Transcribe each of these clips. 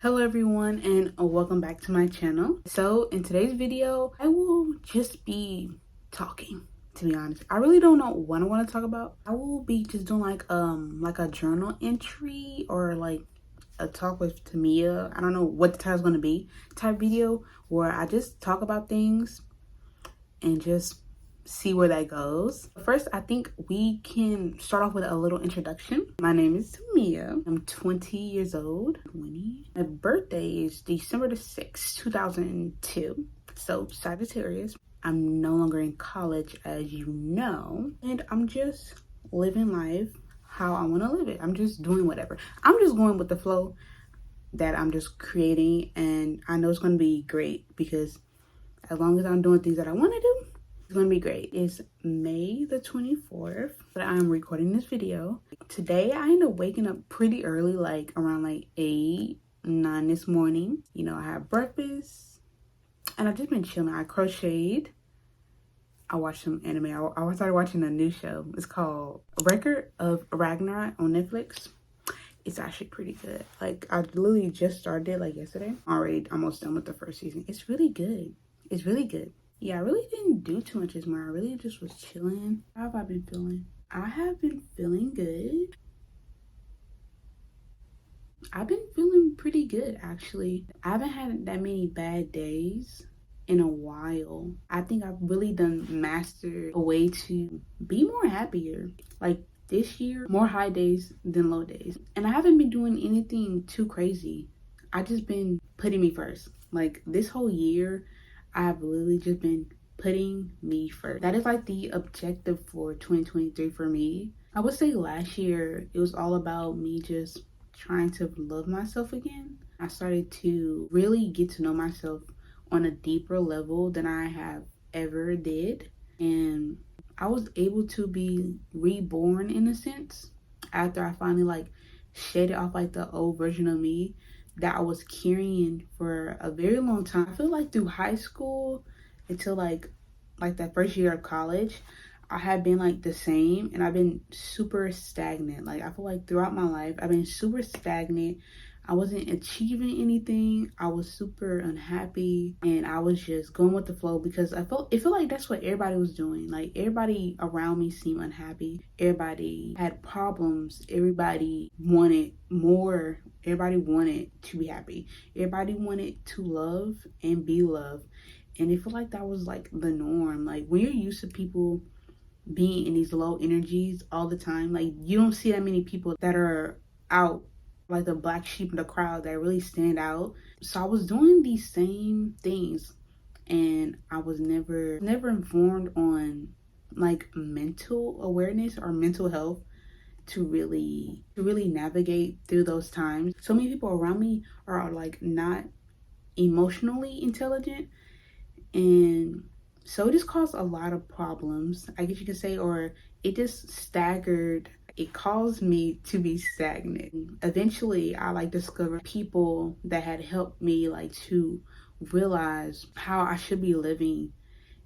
Hello everyone, and welcome back to my channel. So in today's video, I will just be talking, to be honest. I really don't know what I want to talk about. I will be just doing like a journal entry or like a talk with Tamia. I don't know what the title's gonna be type video where I just talk about things and just see where that goes. First, I think we can start off with a little introduction. My name is Tamia. I'm 20 years old. 20. My birthday is December the 6th, 2002. So Sagittarius. I'm no longer in college, as you know, and I'm just living life how I want to live it. I'm just doing whatever. I'm just going with the flow that I'm just creating, and I know it's going to be great because as long as I'm doing things that I want to do, it's gonna be great. It's May the 24th that I'm recording this video. Today I ended up waking up pretty early, like around like 8, 9 this morning. You know, I had breakfast and I've just been chilling. I crocheted. I watched some anime. I started watching a new show. It's called Record of Ragnarok on Netflix. It's actually pretty good. Like, I literally just started it like yesterday. Already almost done with the first season. It's really good. It's really good. Yeah, I really didn't do too much this morning. I really just was chilling. How have I been feeling? I have been feeling good. I've been feeling pretty good, actually. I haven't had that many bad days in a while. I think I've really done mastered a way to be more happier. Like this year, more high days than low days. And I haven't been doing anything too crazy. I just been putting me first. Like this whole year, I've literally just been putting me first. That is like the objective for 2023 for me. I would say last year, it was all about me just trying to love myself again. I started to really get to know myself on a deeper level than I have ever did. And I was able to be reborn in a sense after I finally like shedded off like the old version of me that I was carrying for a very long time. I feel like through high school until like that first year of college, I had been like the same, and I've been super stagnant. Like I feel like throughout my life, I've been super stagnant. I wasn't achieving anything. I was super unhappy, and I was just going with the flow because it felt like that's what everybody was doing. Like everybody around me seemed unhappy. Everybody had problems. Everybody wanted more. Everybody wanted to be happy. Everybody wanted to love and be loved. And it felt like that was like the norm. Like when you're used to people being in these low energies all the time, like you don't see that many people that are out like the black sheep in the crowd that really stand out. So I was doing these same things, and I was never informed on like mental awareness or mental health to really navigate through those times. So many people around me are like not emotionally intelligent, and so it just caused a lot of problems, I guess you could say, or it just staggered. It caused me to be stagnant. Eventually, I like discovered people that had helped me like to realize how I should be living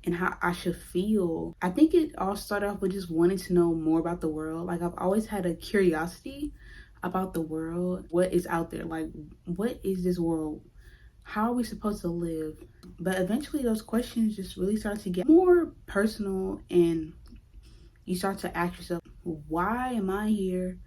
and how I should feel. I think it all started off with just wanting to know more about the world. Like I've always had a curiosity about the world. What is out there? Like what is this world? How are we supposed to live? But eventually those questions just really start to get more personal, and you start to ask yourself, why am I here?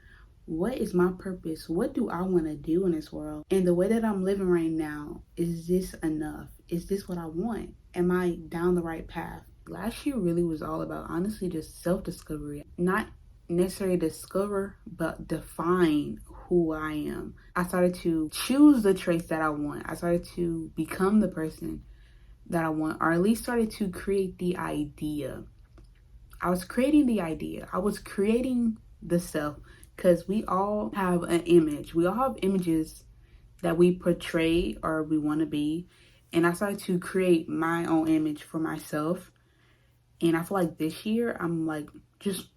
What is my purpose? What do I want to do in this world? And the way that I'm living right now, is this enough? Is this what I want? Am I down the right path? Last year really was all about honestly just self-discovery. Not necessarily discover, but define who I am. I started to choose the traits that I want. I started to become the person that I want, or at least started to create the idea. I was creating the idea. I was creating the self, because we all have an image. We all have images that we portray or we want to be. And I started to create my own image for myself. And I feel like this year I'm like just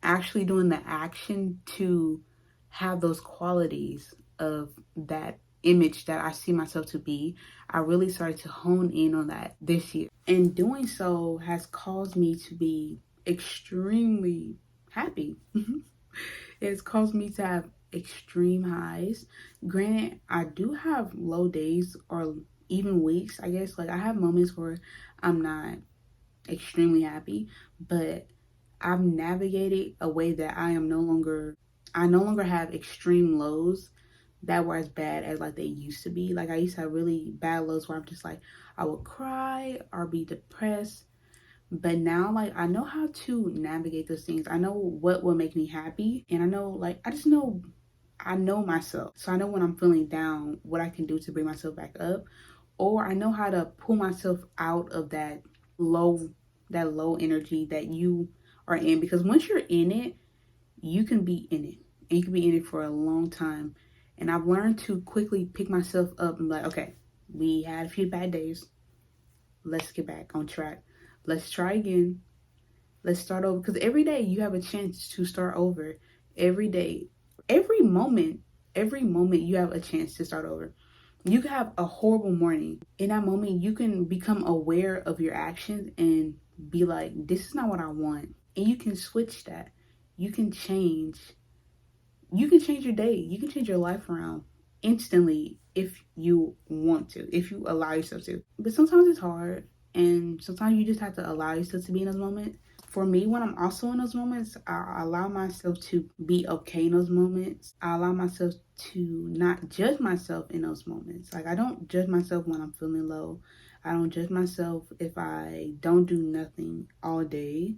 actually doing the action to have those qualities of that image that I see myself to be. I really started to hone in on that this year. And doing so has caused me to be extremely happy. It's caused me to have extreme highs. Granted, I do have low days or even weeks, I guess. Like I have moments where I'm not extremely happy, but I've navigated a way that I no longer have extreme lows that were as bad as like they used to be. Like I used to have really bad lows where I'm just like I would cry or be depressed. But now like I know how to navigate those things. I know what will make me happy, and I know like I know myself. So I know when I'm feeling down what I can do to bring myself back up, or I know how to pull myself out of low that low energy that you are in, because once you're in it, you can be in it, and you can be in it for a long time. And I've learned to quickly pick myself up and be like, okay, we had a few bad days. Let's get back on track. Let's try again. Let's start over. Because every day you have a chance to start over. Every day, every moment, every moment you have a chance to start over. You can have a horrible morning. In that moment, you can become aware of your actions and be like, this is not what I want. And you can switch that. You can change. You can change your day. You can change your life around instantly if you want to, if you allow yourself to. But sometimes it's hard. And sometimes you just have to allow yourself to be in those moments. For me, when I'm also in those moments, I allow myself to be okay in those moments. I allow myself to not judge myself in those moments. Like I don't judge myself when I'm feeling low. I don't judge myself if I don't do nothing all day,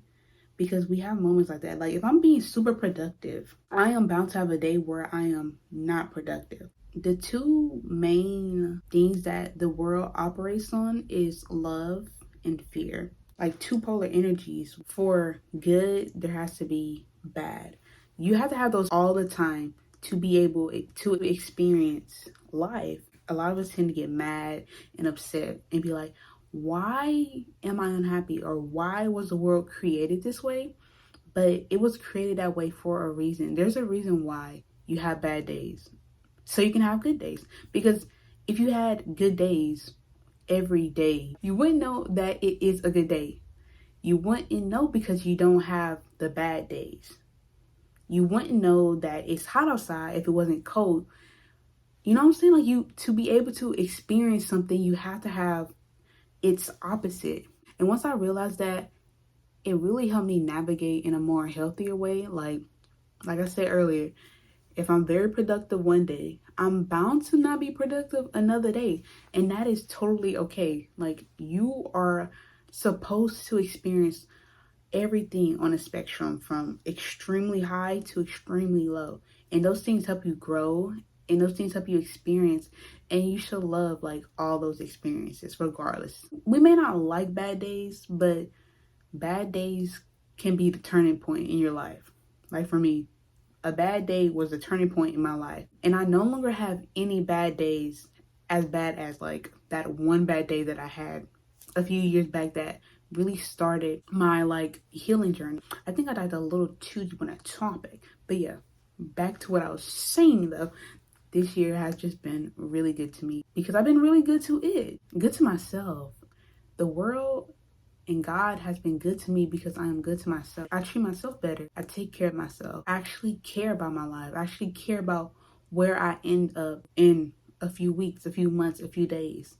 because we have moments like that. Like if I'm being super productive, I am bound to have a day where I am not productive. The two main things that the world operates on is love and fear. Like two polar energies. For good, there has to be bad. You have to have those all the time to be able to experience life. A lot of us tend to get mad and upset and be like, why am I unhappy? Or why was the world created this way? But it was created that way for a reason. There's a reason why you have bad days, so you can have good days. Because if you had good days every day, you wouldn't know that it is a good day. You wouldn't know because you don't have the bad days. You wouldn't know that it's hot outside if it wasn't cold. You know what I'm saying? Like to be able to experience something, you have to have its opposite. And once I realized that, it really helped me navigate in a more healthier way. Like I said earlier, if I'm very productive one day, I'm bound to not be productive another day. And that is totally okay. Like you are supposed to experience everything on a spectrum from extremely high to extremely low. And those things help you grow, and those things help you experience, and you should love like all those experiences regardless. We may not like bad days, but bad days can be the turning point in your life. Like for me, a bad day was a turning point in my life. And I no longer have any bad days as bad as like that one bad day that I had a few years back that really started my like healing journey. I think I dived a little too deep on that topic. But yeah, back to what I was saying though. This year has just been really good to me because I've been really good to it, good to myself. The world and God has been good to me because I am good to myself. I treat myself better. I take care of myself. I actually care about my life. I actually care about where I end up in a few weeks, a few months, a few days.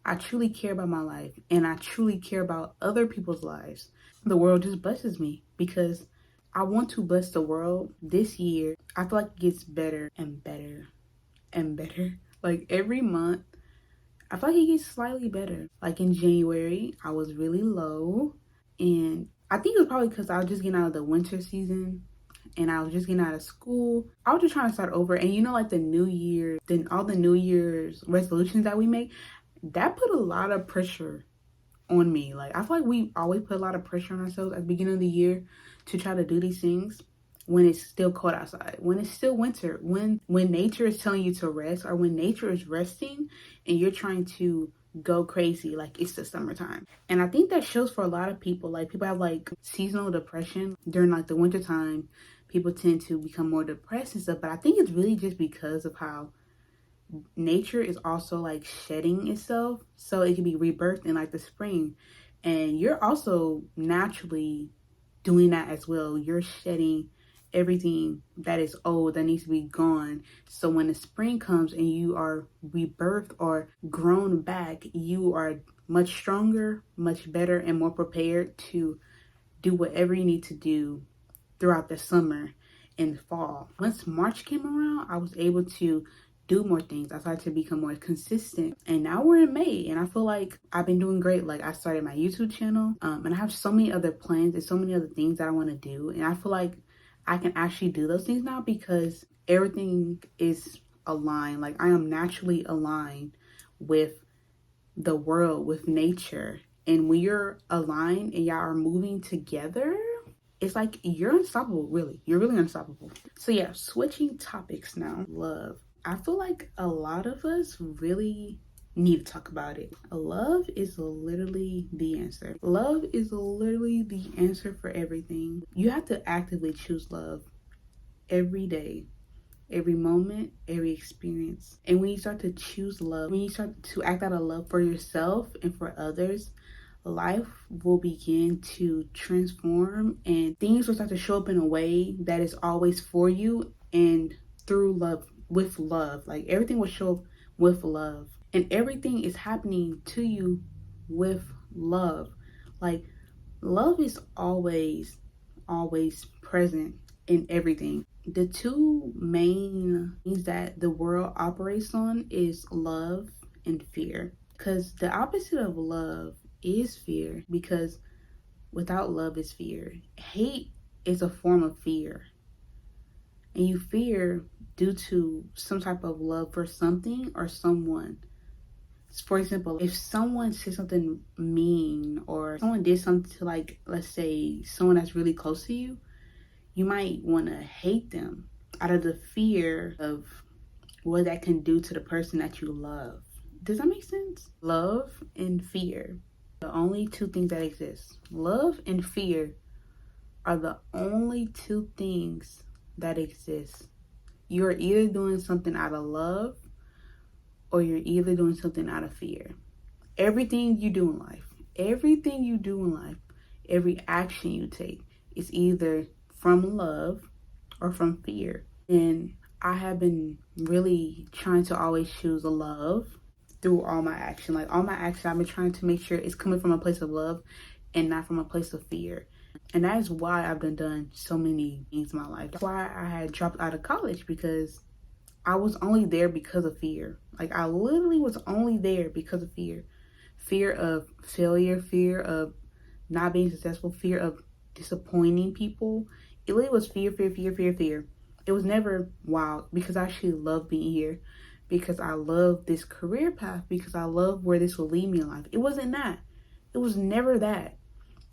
I truly care about my life, and I truly care about other people's lives. The world just blesses me because I want to bless the world. This year, I feel like it gets better and better and better. Like every month, I feel like it gets slightly better. Like in January, I was really low. And I think it was probably because I was just getting out of the winter season and I was just getting out of school. I was just trying to start over. And you know, like the new year, then all the New Year's resolutions that we make, that put a lot of pressure on me. Like I feel like we always put a lot of pressure on ourselves at the beginning of the year to try to do these things when it's still cold outside, when it's still winter, when nature is telling you to rest, or when nature is resting and you're trying to go crazy like it's the summertime. And I think that shows for a lot of people. Like people have like seasonal depression during like the winter time. People tend to become more depressed and stuff, but I think it's really just because of how nature is also like shedding itself, so it can be rebirthed in like the spring. And you're also naturally doing that as well. You're shedding everything that is old that needs to be gone. So when the spring comes and you are rebirthed or grown back, you are much stronger, much better, and more prepared to do whatever you need to do throughout the summer and fall. Once March came around, I was able to do more things. I started to become more consistent. And now we're in May and I feel like I've been doing great. Like I started my YouTube channel and I have so many other plans and so many other things that I want to do. And I feel like I can actually do those things now because everything is aligned. Like I am naturally aligned with the world, with nature. And when you're aligned and y'all are moving together, it's like you're unstoppable, really. You're really unstoppable. So yeah, switching topics now. Love. I feel like a lot of us really need to talk about it. Love is literally the answer. Love is literally the answer for everything. You have to actively choose love every day, every moment, every experience. And when you start to choose love, when you start to act out of love for yourself and for others, life will begin to transform and things will start to show up in a way that is always for you and through love, with love. Like everything will show up with love and everything is happening to you with love. Like love is always present in everything. The two main things that the world operates on is love and fear, because the opposite of love is fear, because without love is fear. Hate is a form of fear, and you fear due to some type of love for something or someone. For example, if someone said something mean or someone did something to, like, let's say someone that's really close to you, you might want to hate them out of the fear of what that can do to the person that you love. Does that make sense? Love and fear, the only two things that exist. Love and fear are the only two things that exist. You're either doing something out of love or you're either doing something out of fear. Everything you do in life, every action you take is either from love or from fear. And I have been really trying to always choose love through all my action. Like all my action, I've been trying to make sure it's coming from a place of love and not from a place of fear. And that is why I've done so many things in my life. That's why I had dropped out of college, because I was only there because of fear. Like I literally was only there because of fear. Fear of failure, fear of not being successful, fear of disappointing people. It really was fear. It was never, wow, because I actually love being here, because I love this career path, because I love where this will lead me in life. It wasn't that. It was never that.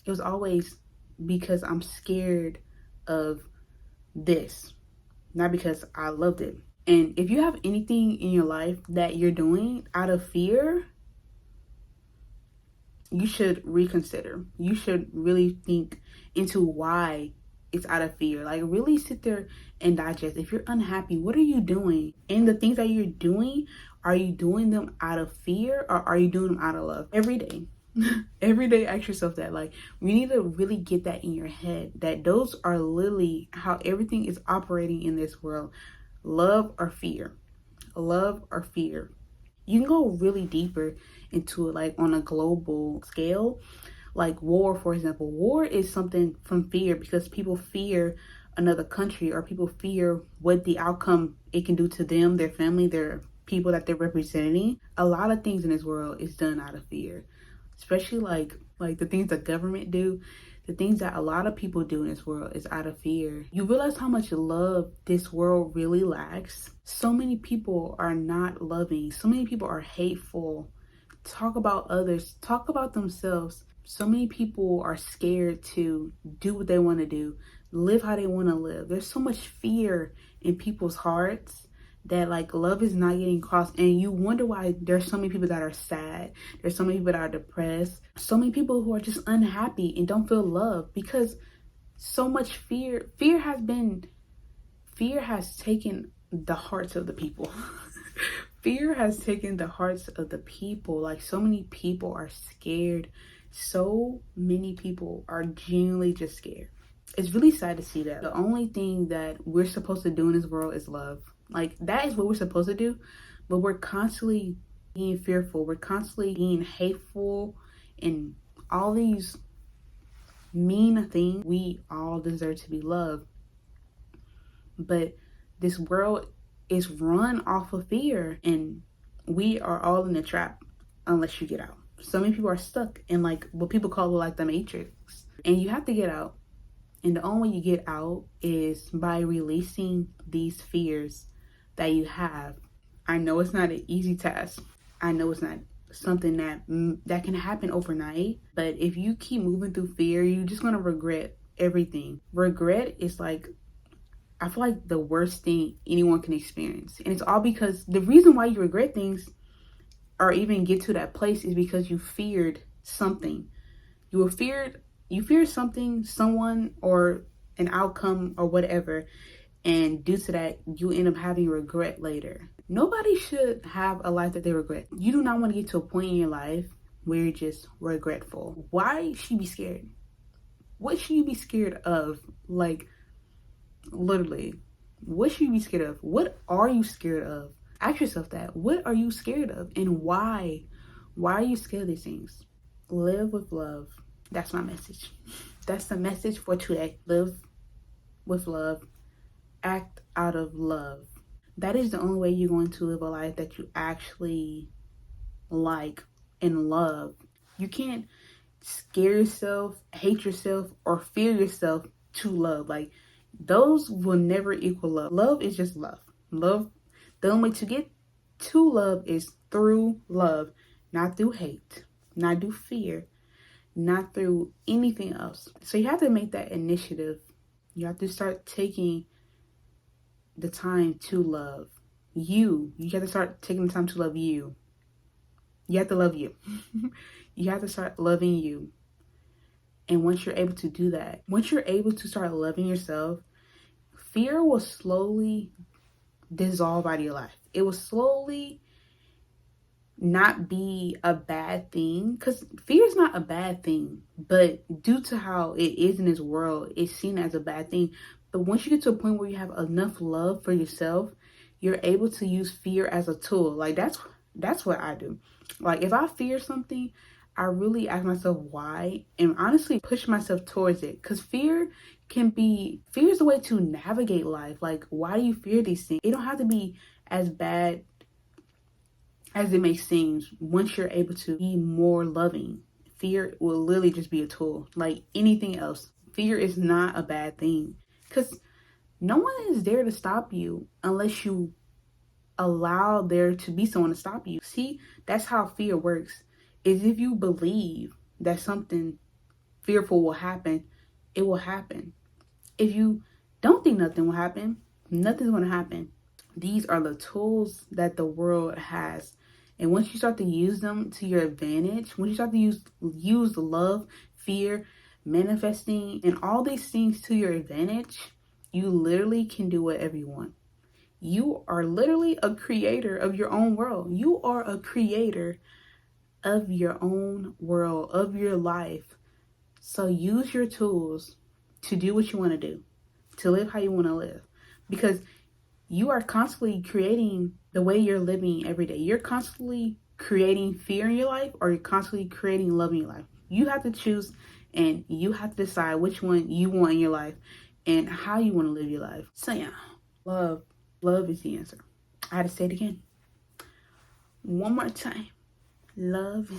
It was always because I'm scared of this, not because I loved it. And if you have anything in your life that you're doing out of fear, you should reconsider. You should really think into why it's out of fear. Like really sit there and digest. If you're unhappy, what are you doing? And the things that you're doing, are you doing them out of fear or are you doing them out of love? Every day. Every day, ask yourself that. Like, we need to really get that in your head, that those are literally how everything is operating in this world. Love or fear. Love or fear. You can go really deeper into it, like on a global scale. Like war, for example. War is something from fear, because people fear another country, or people fear what the outcome it can do to them, their family, their people that they're representing. A lot of things in this world is done out of fear, especially like the things the government do. The things that a lot of people do in this world is out of fear. You realize how much love this world really lacks. So many people are not loving. So many people are hateful. Talk about others. Talk about themselves. So many people are scared to do what they want to do, live how they want to live. There's so much fear in people's hearts that like love is not getting crossed. And you wonder why there's so many people that are sad. There's so many people that are depressed. So many people who are just unhappy and don't feel love, because so much fear has taken the hearts of the people. Fear has taken the hearts of the people. Like so many people are scared. So many people are genuinely just scared. It's really sad to see that. The only thing that we're supposed to do in this world is love. Like, that is what we're supposed to do, but we're constantly being fearful. We're constantly being hateful and all these mean things. We all deserve to be loved. But this world is run off of fear, and we are all in a trap unless you get out. So many people are stuck in like what people call like the matrix, and you have to get out. And the only way you get out is by releasing these fears that you have. I know it's not an easy task. I know it's not something that can happen overnight. But if you keep moving through fear, you're just gonna regret everything. Regret is like, I feel like the worst thing anyone can experience. And it's all because the reason why you regret things or even get to that place is because you feared something. You feared something, someone, or an outcome or whatever. And due to that, you end up having regret later. Nobody should have a life that they regret. You do not want to get to a point in your life where you're just regretful. Why should you be scared? What should you be scared of? Like, literally, what should you be scared of? What are you scared of? Ask yourself that. What are you scared of, and why? Why are you scared of these things? Live with love. That's my message. That's the message for today. Live with love. Act out of love. That is the only way you're going to live a life that you actually like and love. You can't scare yourself, hate yourself, or fear yourself to love. Like, those will never equal love. Love is just love. Love, the only way to get to love is through love, not through hate, not through fear, not through anything else. So you have to make that initiative. You have to start taking the time to love you. You have to start taking the time to love you. You have to love you. You have to start loving you. And once you're able to do that, once you're able to start loving yourself, fear will slowly dissolve out of your life. It will slowly not be a bad thing, because fear is not a bad thing, but due to how it is in this world, it's seen as a bad thing. But once you get to a point where you have enough love for yourself, you're able to use fear as a tool. Like, that's what I do. Like, if I fear something, I really ask myself why, and honestly push myself towards it. Because fear is the way to navigate life. Like, why do you fear these things? It don't have to be as bad as it may seem. Once you're able to be more loving, fear will literally just be a tool like anything else. Fear is not a bad thing, because no one is there to stop you unless you allow there to be someone to stop you. See, that's how fear works. Is if you believe that something fearful will happen, it will happen. If you don't think nothing will happen, nothing's going to happen. These are the tools that the world has. And once you start to use them to your advantage, when you start to use love, fear, manifesting, and all these things to your advantage, you literally can do whatever you want. You are literally a creator of your own world. You are a creator of your own world, of your life. So use your tools to do what you want to do, to live how you want to live, because you are constantly creating the way you're living every day. You're constantly creating fear in your life, or you're constantly creating love in your life. You have to choose, and you have to decide which one you want in your life and how you want to live your life. So yeah, love is the answer. I had to say it again one more time. Love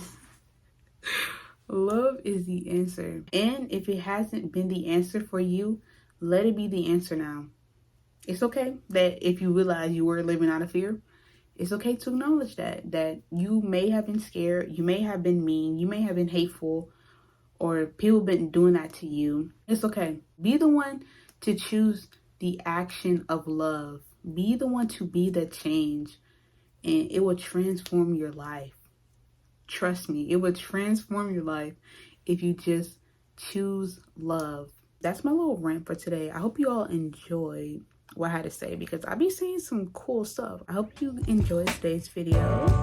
is the answer. And if it hasn't been the answer for you, let it be the answer now. It's okay that if you realize you were living out of fear, it's okay to acknowledge that you may have been scared, you may have been mean, you may have been hateful, or people been doing that to you. It's okay. Be the one to choose the action of love. Be the one to be the change, and it will transform your life. Trust me, it will transform your life if you just choose love. That's my little rant for today. I hope you all enjoyed what I had to say, because I be saying some cool stuff. I hope you enjoyed today's video.